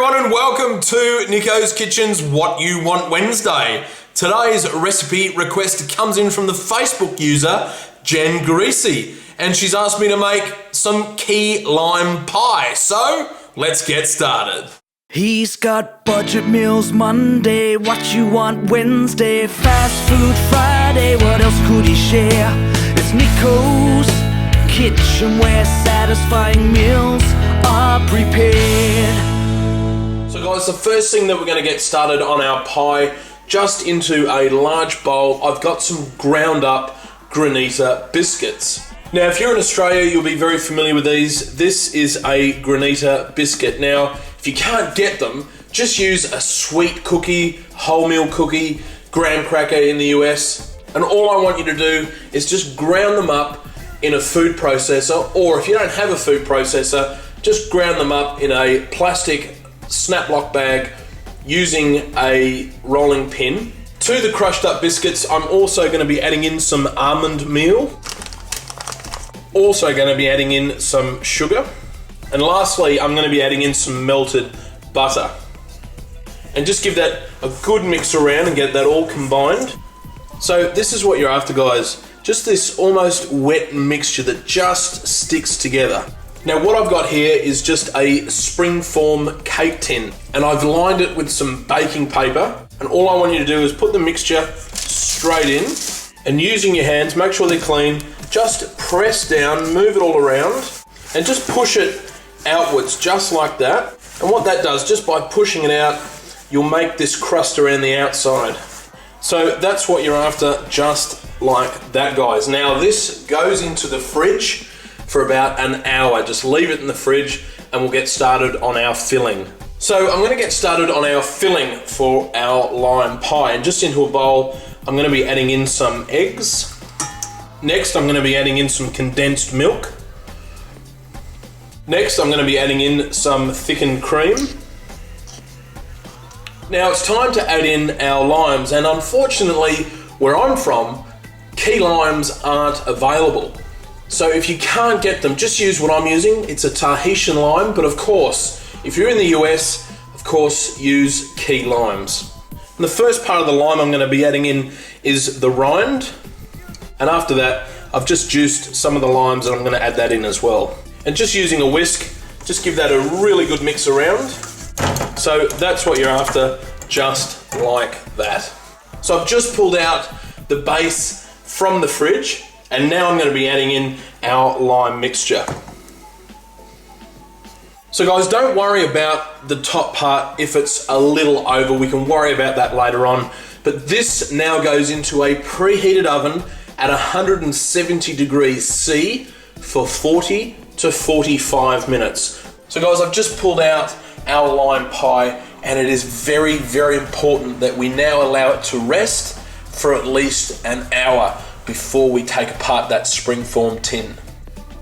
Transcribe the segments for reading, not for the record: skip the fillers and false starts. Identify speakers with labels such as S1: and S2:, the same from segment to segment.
S1: everyone and welcome to Nicko's Kitchen's What You Want Wednesday. Today's recipe request comes in from the Facebook user Jen Greasy, and she's asked me to make some key lime pie. So let's get started.
S2: He's got budget meals Monday, what you want Wednesday, fast food Friday, what else could he share? It's Nicko's Kitchen where satisfying meals are prepared.
S1: So guys, the first thing that we're going to get started on our pie, just into a large bowl, I've got some ground up Granita biscuits. Now if you're in Australia, you'll be very familiar with these. This is a Granita biscuit. Now if you can't get them, just use a sweet cookie, wholemeal cookie, graham cracker in the US. And all I want you to do is just ground them up in a food processor, or if you don't have a food processor, just ground them up in a plastic snap lock bag using a rolling pin. To the crushed up biscuits, I'm also going to be adding in some almond meal. Also going to be adding in some sugar. And lastly, I'm going to be adding in some melted butter. And just give that a good mix around and get that all combined. So this is what you're after, guys. Just this almost wet mixture that just sticks together. Now what I've got here is just a springform cake tin, and I've lined it with some baking paper, and all I want you to do is put the mixture straight in, and using your hands, make sure they're clean, just press down, move it all around, and just push it outwards just like that. And what that does, just by pushing it out, you'll make this crust around the outside. So that's what you're after, just like that, guys. Now this goes into the fridge for about an hour. Just leave it in the fridge and we'll get started on our filling. So I'm gonna get started on our filling for our lime pie, and just into a bowl, I'm gonna be adding in some eggs. Next, I'm gonna be adding in some condensed milk. Next, I'm gonna be adding in some thickened cream. Now it's time to add in our limes, and unfortunately, where I'm from, key limes aren't available. So if you can't get them, just use what I'm using. It's a Tahitian lime, but of course, if you're in the US, of course, use key limes. And the first part of the lime I'm gonna be adding in is the rind. And after that, I've just juiced some of the limes and I'm gonna add that in as well. And just using a whisk, just give that a really good mix around. So that's what you're after, just like that. So I've just pulled out the base from the fridge, and now I'm going to be adding in our lime mixture. So guys, don't worry about the top part if it's a little over. We can worry about that later on. But this now goes into a preheated oven at 170 degrees C for 40 to 45 minutes. So guys, I've just pulled out our lime pie, and it is very, very important that we now allow it to rest for at least an hour before we take apart that springform tin.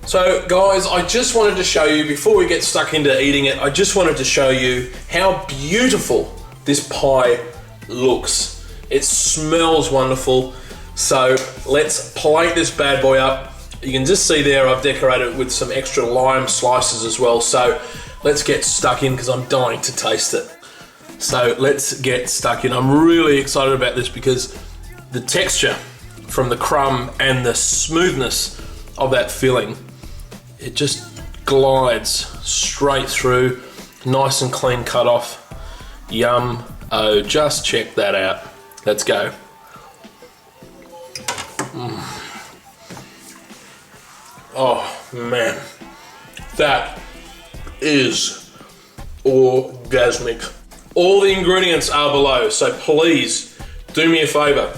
S1: So guys, I just wanted to show you, before we get stuck into eating it, I just wanted to show you how beautiful this pie looks. It smells wonderful. So let's plate this bad boy up. You can just see there I've decorated it with some extra lime slices as well. So let's get stuck in because I'm dying to taste it. So let's get stuck in. I'm really excited about this because the texture from the crumb and the smoothness of that filling, it just glides straight through, nice and clean cut off. Yum. Oh, just check that out. Let's go. Oh man, that is orgasmic. All the ingredients are below, so please do me a favor.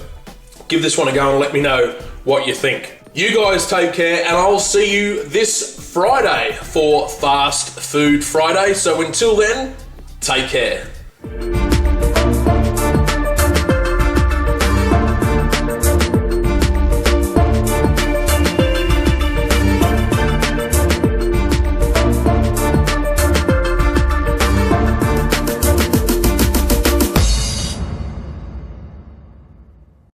S1: Give this one a go and let me know what you think. You guys take care, and I'll see you this Friday for Fast Food Friday. So until then, take care.